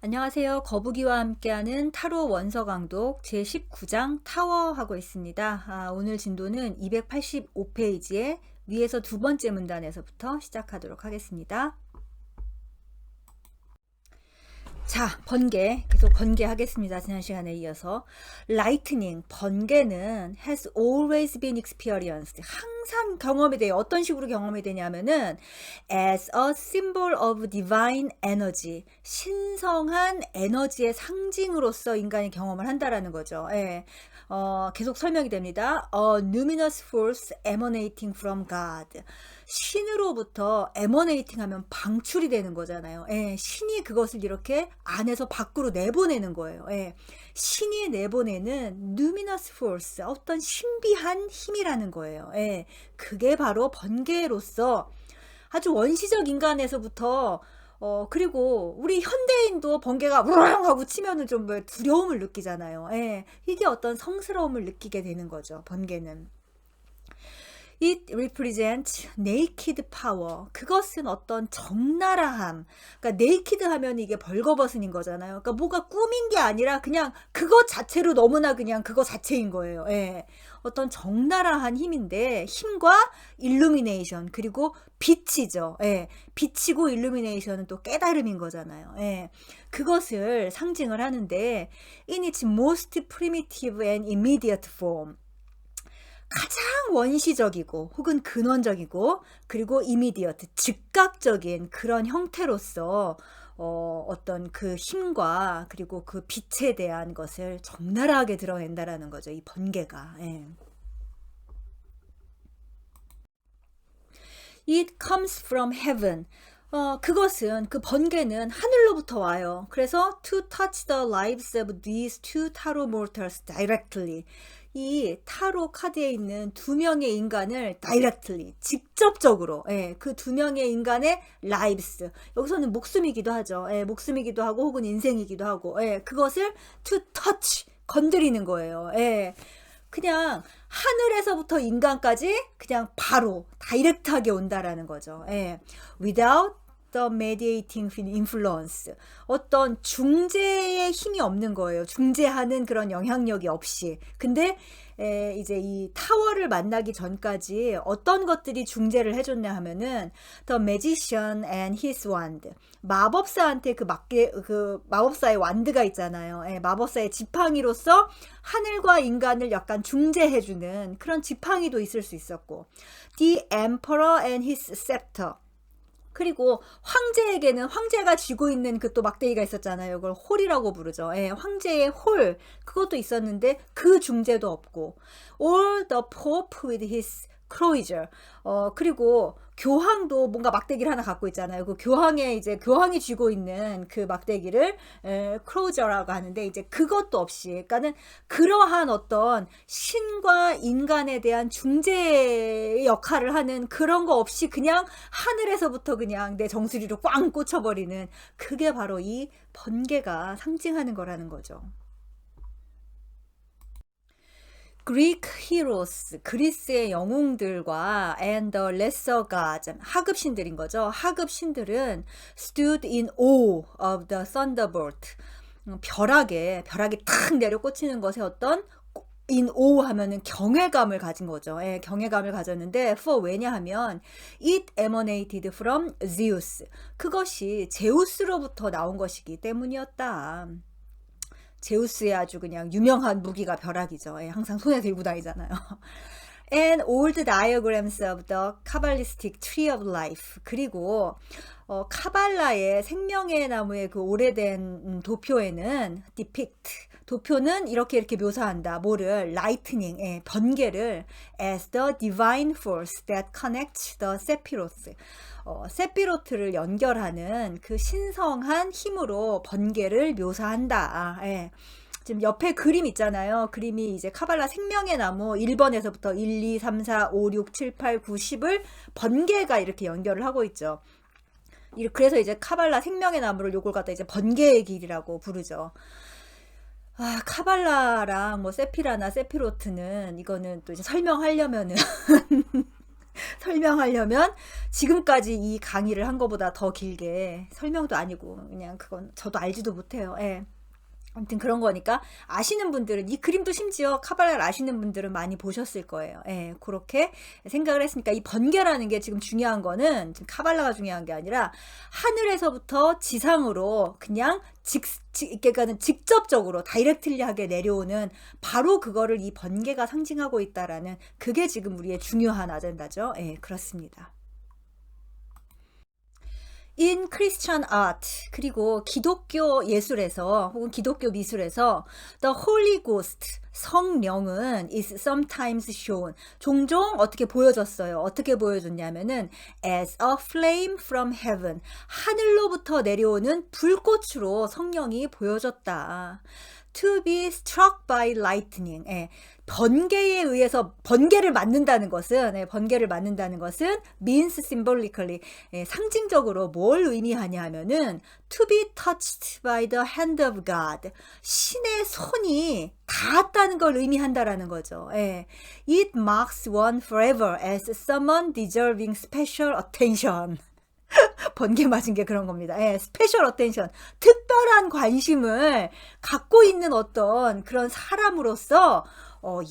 안녕하세요. 거북이와 함께하는 타로 원서 강독 제19장 타워 하고 있습니다. 오늘 진도는 285페이지에 위에서 두 번째 문단에서부터 시작하도록 하겠습니다. 자, 번개. 계속 번개하겠습니다. 지난 시간에 이어서. Lightning, 번개는 has always been experienced. 항상 경험이 돼요. 어떤 식으로 경험이 되냐면은 as a symbol of divine energy. 신성한 에너지의 상징으로서 인간이 경험을 한다라는 거죠. 예. 계속 설명이 됩니다. A luminous force emanating from God. 신으로부터 emanating 하면 방출이 되는 거잖아요. 예, 신이 그것을 이렇게 안에서 밖으로 내보내는 거예요. 예, 신이 내보내는 luminous force, 어떤 신비한 힘이라는 거예요. 예, 그게 바로 번개로서 아주 원시적 인간에서부터 그리고 우리 현대인도 번개가 우렁 하고 치면은 좀 두려움을 느끼잖아요. 예, 이게 어떤 성스러움을 느끼게 되는 거죠. 번개는. It represents naked power. 그것은 어떤 적나라함. 그러니까 naked 하면 이게 벌거벗은인 거잖아요. 그러니까 뭐가 꾸민 게 아니라 그냥 그것 자체로 너무나 그냥 그거 자체인 거예요. 예. 어떤 적나라한 힘인데 힘과 illumination 그리고 빛이죠. 예. 빛이고 illumination은 또 깨달음인 거잖아요. 예. 그것을 상징을 하는데 in its most primitive and immediate form. 가장 원시적이고 혹은 근원적이고 그리고 이미디어트 즉각적인 그런 형태로서 어떤 그 힘과 그리고 그 빛에 대한 것을 적나라하게 드러낸다라는 거죠. 이 번개가. 예. It comes from heaven. 그것은 그 번개는 하늘로부터 와요. 그래서 to touch the lives of these two tarot mortals directly. 이 타로 카드에 있는 두 명의 인간을 directly, 직접적으로, 예, 그 두 명의 인간의 lives, 여기서는 목숨이기도 하죠. 예, 목숨이기도 하고 혹은 인생이기도 하고, 예, 그것을 to touch, 건드리는 거예요. 예, 그냥 하늘에서부터 인간까지 그냥 바로 다이렉트하게 온다라는 거죠. 예, without the mediating influence. 어떤 중재의 힘이 없는 거예요. 중재하는 그런 영향력이 없이. 근데 이제 이 타워를 만나기 전까지 어떤 것들이 중재를 해줬냐 하면은 the magician and his wand. 마법사한테 그 마법사의 완드가 있잖아요. 예, 마법사의 지팡이로서 하늘과 인간을 약간 중재해주는 그런 지팡이도 있을 수 있었고 the emperor and his scepter. 그리고 황제에게는 황제가 쥐고 있는 그 또 막대기가 있었잖아요. 이걸 홀이라고 부르죠. 예, 황제의 홀 그것도 있었는데 그 중재도 없고 or the pope with his crozier. 그리고 교황도 뭔가 막대기를 하나 갖고 있잖아요. 그 교황에 이제 교황이 쥐고 있는 그 막대기를 크로저라고 하는데 이제 그것도 없이 그러니까는 그러한 어떤 신과 인간에 대한 중재 역할을 하는 그런 거 없이 그냥 하늘에서부터 그냥 내 정수리로 꽝 꽂혀버리는 그게 바로 이 번개가 상징하는 거라는 거죠. Greek heroes, 그리스의 영웅들과 and the lesser gods, 하급신들인 거죠. 하급신들은 stood in awe of the thunderbolt. 벼락이 탁 내려 꽂히는 것에 어떤 in awe 하면은 경외감을 가진 거죠. 예, 경외감을 가졌는데 for 왜냐하면 it emanated from Zeus. 그것이 제우스로부터 나온 것이기 때문이었다. 제우스의 아주 그냥 유명한 무기가 벼락이죠. 예, 항상 손에 들고 다니잖아요. And old diagrams of the Kabbalistic Tree of Life. 그리고 카발라의 생명의 나무의 그 오래된 도표에는 depict. 도표는 이렇게 묘사한다. 뭐를? lightning, 예, 번개를 as the divine force that connects the sephiroth. 세피로트를 연결하는 그 신성한 힘으로 번개를 묘사한다. 예. 지금 옆에 그림 있잖아요. 그림이 이제 카발라 생명의 나무 1번에서부터 1, 2, 3, 4, 5, 6, 7, 8, 9, 10을 번개가 이렇게 연결을 하고 있죠. 그래서 이제 카발라 생명의 나무를 요걸 갖다 이제 번개의 길이라고 부르죠. 카발라랑 뭐 세피라나 세피로트는 이거는 또 이제 설명하려면은 설명하려면 지금까지 이 강의를 한 것보다 더 길게 설명도 아니고 그냥 그건 저도 알지도 못해요. 예. 아무튼 그런 거니까 아시는 분들은 이 그림도 심지어 카발라를 아시는 분들은 많이 보셨을 거예요. 예, 그렇게 생각을 했으니까 이 번개라는 게 지금 중요한 거는 지금 카발라가 중요한 게 아니라 하늘에서부터 지상으로 그냥 그러니까는 직접적으로 다이렉틀리하게 내려오는 바로 그거를 이 번개가 상징하고 있다라는 그게 지금 우리의 중요한 아젠다죠. 예, 그렇습니다. In Christian art 그리고 기독교 예술에서 혹은 기독교 미술에서 the Holy Ghost 성령은 is sometimes shown 종종 어떻게 보여졌어요. 어떻게 보여줬냐면은 as a flame from heaven 하늘로부터 내려오는 불꽃으로 성령이 보여졌다. To be struck by lightning. 예, 번개에 의해서 번개를 맞는다는 것은 번개를 맞는다는 것은 means symbolically 상징적으로 뭘 의미하냐 하면은 to be touched by the hand of God 신의 손이 닿았다는 걸 의미한다라는 거죠. It marks one forever as someone deserving special attention. 번개 맞은 게 그런 겁니다. 스페셜 어텐션, 특별한 관심을 갖고 있는 어떤 그런 사람으로서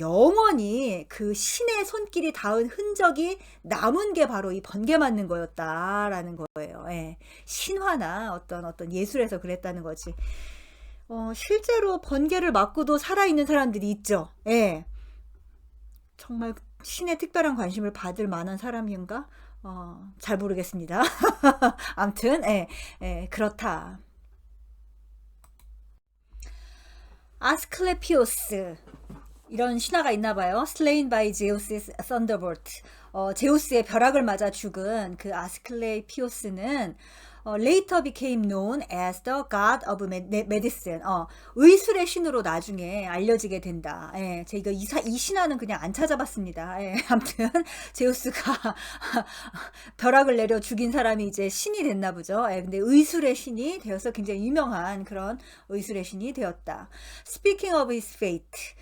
영원히 그 신의 손길이 닿은 흔적이 남은 게 바로 이 번개 맞는 거였다라는 거예요. 신화나 어떤 예술에서 그랬다는 거지. 실제로 번개를 맞고도 살아있는 사람들이 있죠. 정말 신의 특별한 관심을 받을 만한 사람인가? 잘 모르겠습니다. 암튼 그렇다. 아스클레피오스 이런 신화가 있나봐요. Slain by Zeus's thunderbolt. 제우스의 벼락을 맞아 죽은 그 아스클레피오스는 later became known as the god of medicine. 의술의 신으로 나중에 알려지게 된다. 제가 이 신화는 그냥 안 찾아봤습니다. 아무튼 제우스가 벼락을 내려 죽인 사람이 이제 신이 됐나 보죠. 근데 의술의 신이 되어서 굉장히 유명한 그런 의술의 신이 되었다. Speaking of his fate.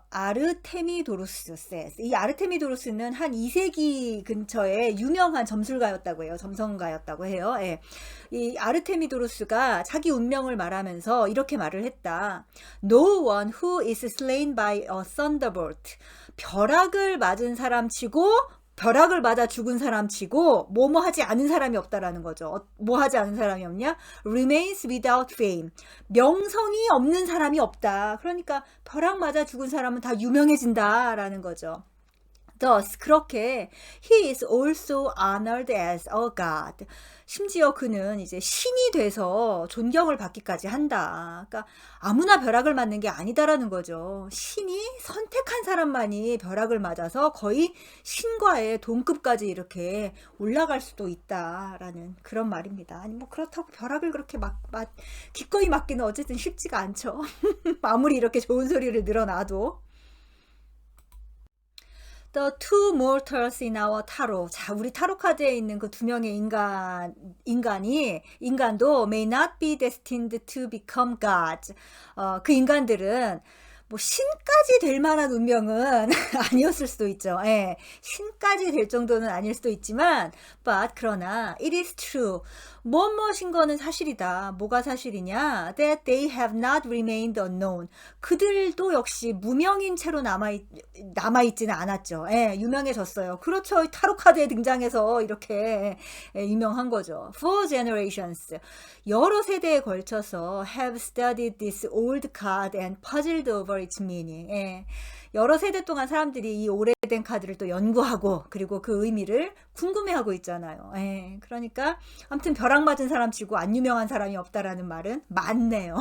아르테미도루스 says. 이 아르테미도루스는 한 2세기 근처에 유명한 점술가였다고 해요. 점성가였다고 해요. 이 아르테미도루스가 자기 운명을 말하면서 이렇게 말을 했다. No one who is slain by a thunderbolt. 벼락을 맞은 사람 치고 벼락을 맞아 죽은 사람 치고 뭐뭐 하지 않은 사람이 없다라는 거죠. 뭐 하지 않은 사람이 없냐? Remains without fame. 명성이 없는 사람이 없다. 그러니까 벼락 맞아 죽은 사람은 다 유명해진다라는 거죠. Thus 그렇게 he is also honored as a god. 심지어 그는 이제 신이 돼서 존경을 받기까지 한다. 그러니까 아무나 벼락을 맞는 게 아니다라는 거죠. 신이 선택한 사람만이 벼락을 맞아서 거의 신과의 동급까지 이렇게 올라갈 수도 있다라는 그런 말입니다. 아니 뭐 그렇다고 벼락을 그렇게 기꺼이 맞기는 어쨌든 쉽지가 않죠. 아무리 이렇게 좋은 소리를 늘어놔도. The two mortals in our tarot. 자, 우리 타로 카드에 있는 그 두 명의 인간도 may not be destined to become gods. 그 인간들은 뭐 신까지 될 만한 운명은 아니었을 수도 있죠. 신까지 될 정도는 아닐 수도 있지만 but 그러나 it is true. 무엇인 거는 사실이다. 뭐가 사실이냐? That they have not remained unknown. 그들도 역시 무명인 채로 남아있지는 않았죠. 유명해졌어요. 그렇죠. 타로 카드에 등장해서 이렇게 유명한 거죠. Four generations. 여러 세대에 걸쳐서 have studied this old card and puzzled over its meaning. 여러 세대 동안 사람들이 이 오래된 카드를 또 연구하고 그리고 그 의미를 궁금해하고 있잖아요. 그러니까 아무튼 벼락 맞은 사람 치고 안 유명한 사람이 없다라는 말은 맞네요.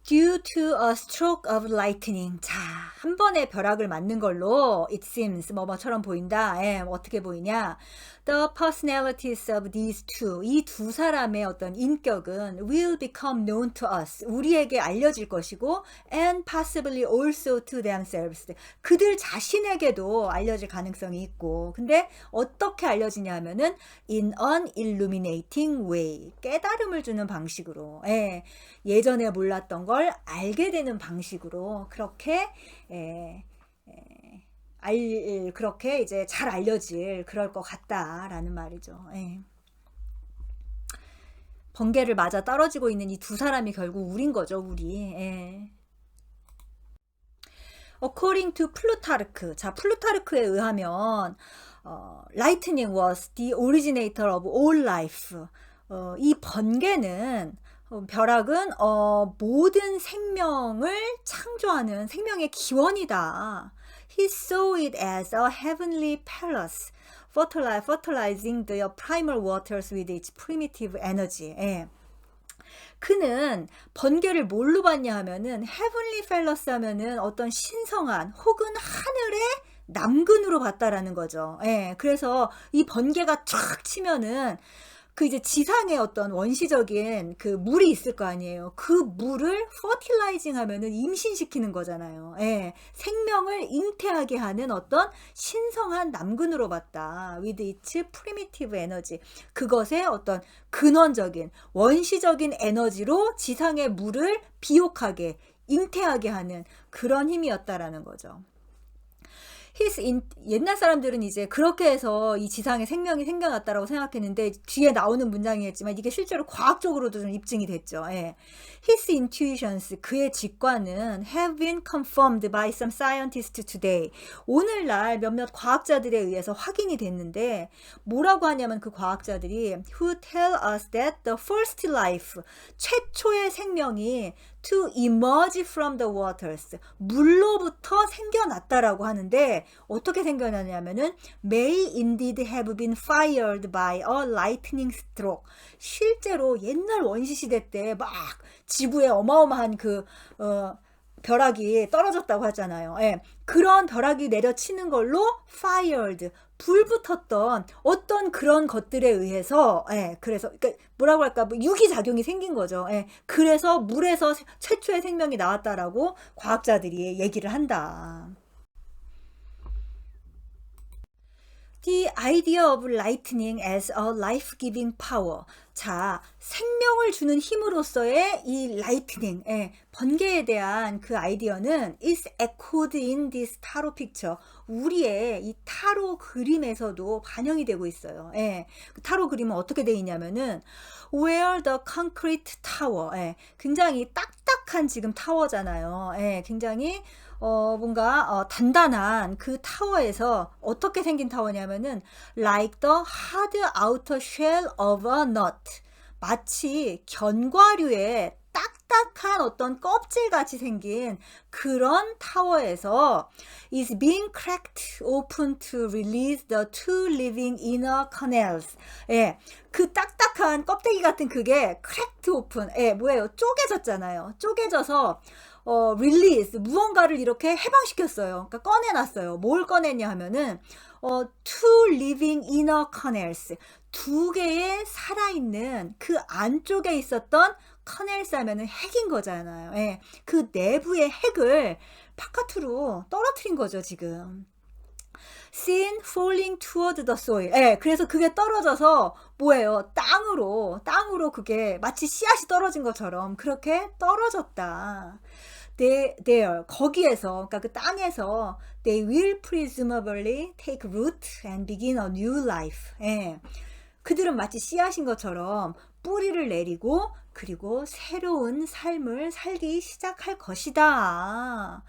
Due to a stroke of lightning. 자, 한 번에 벼락을 맞는 걸로 it seems 뭐처럼 보인다. 어떻게 보이냐? The personalities of these two. 이 두 사람의 어떤 인격은 will become known to us. 우리에게 알려질 것이고 and possibly also to themselves. 그들 자신에게도 알려질 가능성이 있고. 근데 어떻게 알려지냐 하면은 in an illuminating way. 깨달음을 주는 방식으로. 예전에 몰랐던 걸 알게 되는 방식으로 그렇게 그렇게 이제 잘 알려질 그럴 것 같다라는 말이죠. 예. 번개를 맞아 떨어지고 있는 이 두 사람이 결국 우린 거죠, 우리. 예. According to 플루타르크. 자, 플루타르크에 의하면 lightning was the originator of all life. 이 번개는 벼락은 모든 생명을 창조하는 생명의 기원이다. He saw it as a heavenly palace, fertilizing the primal waters with its primitive energy. 예. 그는 번개를 뭘로 봤냐 하면은 heavenly palace 하면은 어떤 신성한 혹은 하늘의 남근으로 봤다라는 거죠. 예. 그래서 이 번개가 쫙 치면은 그 이제 지상에 어떤 원시적인 그 물이 있을 거 아니에요. 그 물을 퍼틸라이징 하면은 임신시키는 거잖아요. 예. 생명을 잉태하게 하는 어떤 신성한 남근으로 봤다. With its primitive energy. 그것의 어떤 근원적인 원시적인 에너지로 지상의 물을 비옥하게 잉태하게 하는 그런 힘이었다라는 거죠. 옛날 사람들은 이제 그렇게 해서 이 지상에 생명이 생겨났다라고 생각했는데 뒤에 나오는 문장이었지만 이게 실제로 과학적으로도 좀 입증이 됐죠. 예. His intuitions, 그의 직관은 have been confirmed by some scientists today. 오늘날 몇몇 과학자들에 의해서 확인이 됐는데 뭐라고 하냐면 그 과학자들이 who tell us that the first life, 최초의 생명이 to emerge from the waters, 물로부터 생겨났다라고 하는데 어떻게 생겨나냐면은 may indeed have been fired by a lightning stroke. 실제로 옛날 원시시대 때 막 지구에 어마어마한 그 벼락이 떨어졌다고 하잖아요. 예. 그런 벼락이 내려치는 걸로 fired, 불 붙었던 어떤 그런 것들에 의해서, 예, 그래서 그러니까 뭐라고 할까, 뭐 유기작용이 생긴 거죠. 예, 그래서 물에서 최초의 생명이 나왔다라고 과학자들이 얘기를 한다. The idea of lightning as a life-giving power. 자, 생명을 주는 힘으로서의 이 lightning, 번개에 대한 그 아이디어는 is echoed in this tarot picture. 우리의 이 타로 그림에서도 반영이 되고 있어요. 그 타로 그림은 어떻게 되어 있냐면은 where the concrete tower, 굉장히 딱딱한 지금 타워잖아요. 굉장히 뭔가 단단한 그 타워에서 어떻게 생긴 타워냐면은 like the hard outer shell of a nut. 마치 견과류의 딱딱한 어떤 껍질같이 생긴 그런 타워에서 is being cracked open to release the two living inner canals. 예, 그 딱딱한 껍데기 같은 그게 cracked open. 예, 뭐예요? 쪼개졌잖아요. 쪼개져서 release, 무언가를 이렇게 해방시켰어요. 그러니까 꺼내놨어요. 뭘 꺼냈냐 하면은 two living inner canals, 두 개의 살아있는 그 안쪽에 있었던 커넬스 하면은 핵인 거잖아요. 예. 그 내부의 핵을 바깥으로 떨어뜨린 거죠, 지금. Seen falling toward the soil. 예, 그래서 그게 떨어져서 뭐예요? 땅으로 그게 마치 씨앗이 떨어진 것처럼 그렇게 떨어졌다. there, 거기에서, 그러니까 그 땅에서 they will presumably take root and begin a new life. 예. 그들은 마치 씨앗인 것처럼 뿌리를 내리고 그리고 새로운 삶을 살기 시작할 것이다.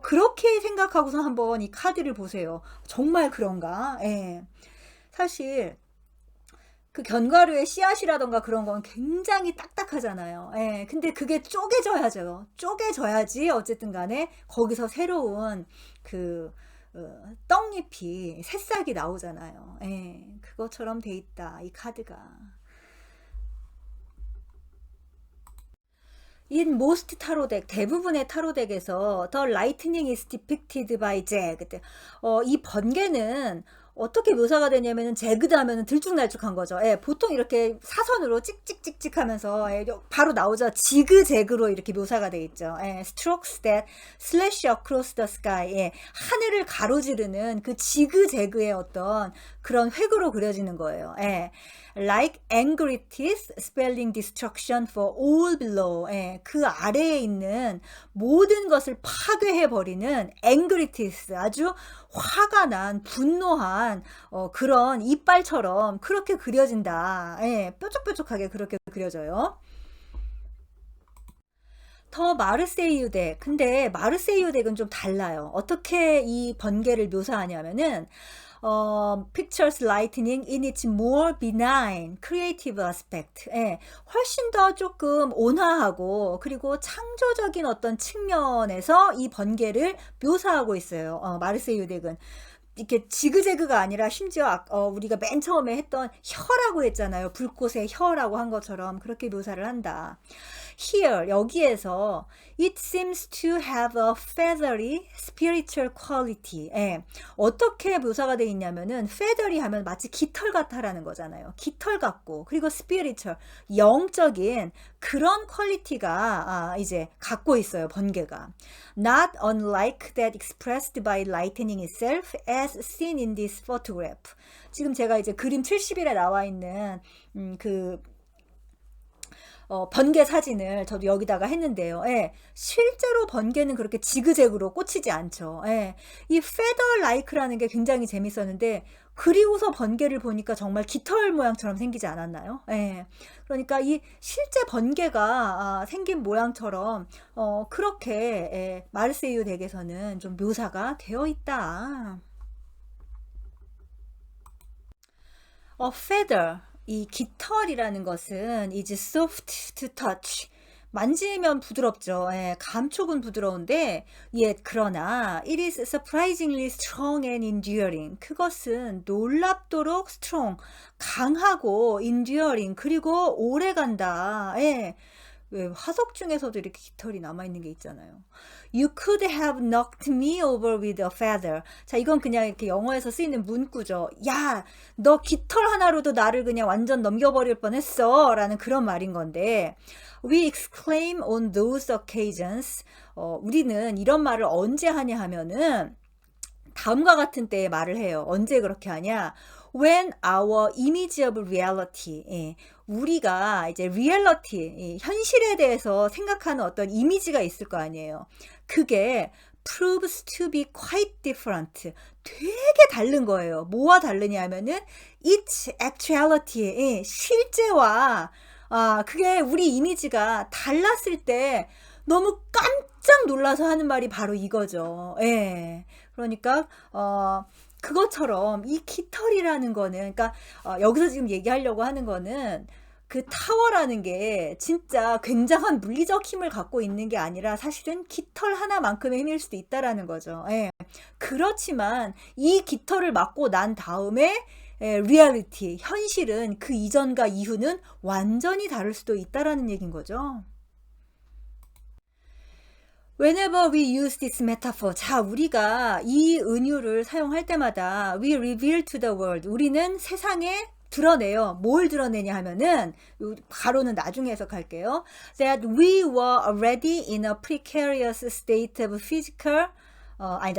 그렇게 생각하고서 한번 이 카드를 보세요. 정말 그런가? 예. 사실 그 견과류의 씨앗이라던가 그런 건 굉장히 딱딱하잖아요. 예. 근데 그게 쪼개져야죠. 쪼개져야지 어쨌든 간에 거기서 새로운 그 떡잎이 새싹이 나오잖아요. 예. 그것처럼 돼 있다. 이 카드가. In most 타로덱, 대부분의 타로덱에서 The Lightning is depicted by Jag. 이 번개는 어떻게 묘사가 되냐면은 제그드 하면은 들쭉날쭉한 거죠. 예, 보통 이렇게 사선으로 찍찍찍찍 하면서 바로 나오죠. 지그재그로 이렇게 묘사가 돼 있죠. strokes that slash across the sky. 하늘을 가로지르는 그 지그재그의 어떤 그런 획으로 그려지는 거예요. 예. Like angrities spelling destruction for all below. 예. 그 아래에 있는 모든 것을 파괴해 버리는 angrities, 아주 화가 난 분노한 그런 이빨처럼 그렇게 그려진다. 예. 뾰족뾰족하게 그렇게 그려져요. 더 마르세유 덱. 근데 마르세유 덱은 좀 달라요. 어떻게 이 번개를 묘사하냐면은 pictures lightning in its more benign creative aspect. 예, 훨씬 더 조금 온화하고 그리고 창조적인 어떤 측면에서 이 번개를 묘사하고 있어요. 마르세유 덱은. 이렇게 지그재그가 아니라 심지어 우리가 맨 처음에 했던 혀라고 했잖아요. 불꽃의 혀라고 한 것처럼 그렇게 묘사를 한다. Here, 여기에서 it seems to have a feathery spiritual quality. 예. 어떻게 묘사가 되어 있냐면은 feathery 하면 마치 깃털 같다라는 거잖아요. 깃털 같고 그리고 spiritual, 영적인 그런 퀄리티가 이제 갖고 있어요. 번개가. Not unlike that expressed by lightning itself as seen in this photograph. 지금 제가 이제 그림 70일에 나와 있는 번개 사진을 저도 여기다가 했는데요. 예, 실제로 번개는 그렇게 지그재그로 꽂히지 않죠. 예, 이 feather like라는 게 굉장히 재밌었는데 그리고서 번개를 보니까 정말 깃털 모양처럼 생기지 않았나요? 예, 그러니까 이 실제 번개가 생긴 모양처럼 그렇게 마르세유 덱에서는 좀 묘사가 되어 있다. feather, 이 깃털이라는 것은 is soft to touch. 만지면 부드럽죠. 예, 감촉은 부드러운데, 그러나 it is surprisingly strong and enduring. 그것은 놀랍도록 strong, 강하고 enduring, 그리고 오래간다. 예. 왜 화석 중에서도 이렇게 깃털이 남아있는 게 있잖아요. You could have knocked me over with a feather. 자, 이건 그냥 이렇게 영어에서 쓰이는 문구죠. 야, 너 깃털 하나로도 나를 그냥 완전 넘겨버릴 뻔했어 라는 그런 말인 건데, we exclaim on those occasions. 우리는 이런 말을 언제 하냐 하면은 다음과 같은 때에 말을 해요. 언제 그렇게 하냐? When our image of reality, 예, 우리가 이제 reality, 현실에 대해서 생각하는 어떤 이미지가 있을 거 아니에요. 그게 proves to be quite different. 되게 다른 거예요. 뭐와 다르냐 하면은 its actuality, 실제와 그게 우리 이미지가 달랐을 때 너무 깜짝 놀라서 하는 말이 바로 이거죠. 예. 그러니까 그것처럼 이 깃털이라는 거는, 그러니까 여기서 지금 얘기하려고 하는 거는 그 타워라는 게 진짜 굉장한 물리적 힘을 갖고 있는 게 아니라 사실은 깃털 하나만큼의 힘일 수도 있다라는 거죠. 예. 그렇지만 이 깃털을 맞고 난 다음에 리얼리티, 현실은 그 이전과 이후는 완전히 다를 수도 있다라는 얘기인 거죠. Whenever we use this metaphor, 자, 우리가 이 은유를 사용할 때마다 we reveal to the world, 우리는 세상에 드러내요. 뭘 드러내냐 하면은 가로는 나중에 해석할게요. That we were already in a precarious state of physical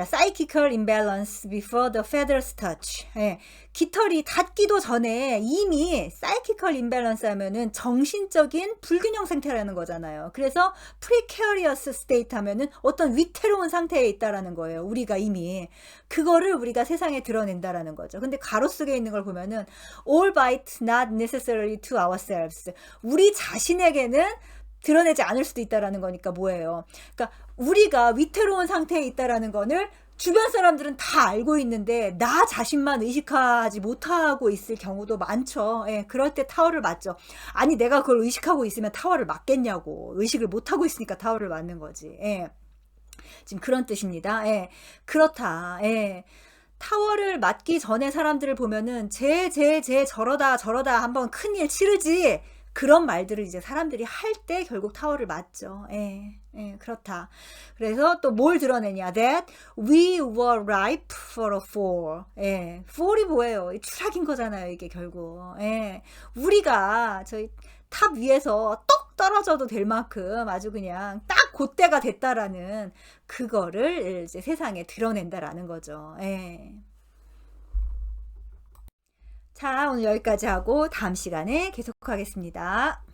psychical imbalance before the feathers touch. 예, 깃털이 닿기도 전에 이미 psychical imbalance 하면은 정신적인 불균형 상태라는 거잖아요. 그래서 precarious state 하면은 어떤 위태로운 상태에 있다라는 거예요. 우리가 이미. 그거를 우리가 세상에 드러낸다라는 거죠. 근데 가로 속에 있는 걸 보면은 albeit not necessarily to ourselves. 우리 자신에게는 드러내지 않을 수도 있다라는 거니까 뭐예요? 그러니까 우리가 위태로운 상태에 있다라는 거를 주변 사람들은 다 알고 있는데 나 자신만 의식하지 못하고 있을 경우도 많죠. 예, 그럴 때 타워를 맞죠. 아니 내가 그걸 의식하고 있으면 타워를 맞겠냐고. 의식을 못하고 있으니까 타워를 맞는 거지. 예. 지금 그런 뜻입니다. 예, 그렇다. 예. 타워를 맞기 전에 사람들을 보면은 쟤 저러다 한번 큰일 치르지. 그런 말들을 이제 사람들이 할 때 결국 타워를 맞죠. 그렇다. 그래서 또 뭘 드러내냐? That we were ripe for a fall. fall이 뭐예요? 추락인 거잖아요. 이게 결국. 우리가 저희 탑 위에서 똑 떨어져도 될 만큼 아주 그냥 딱 그때가 됐다라는 그거를 이제 세상에 드러낸다라는 거죠. 자, 오늘 여기까지 하고 다음 시간에 계속하겠습니다.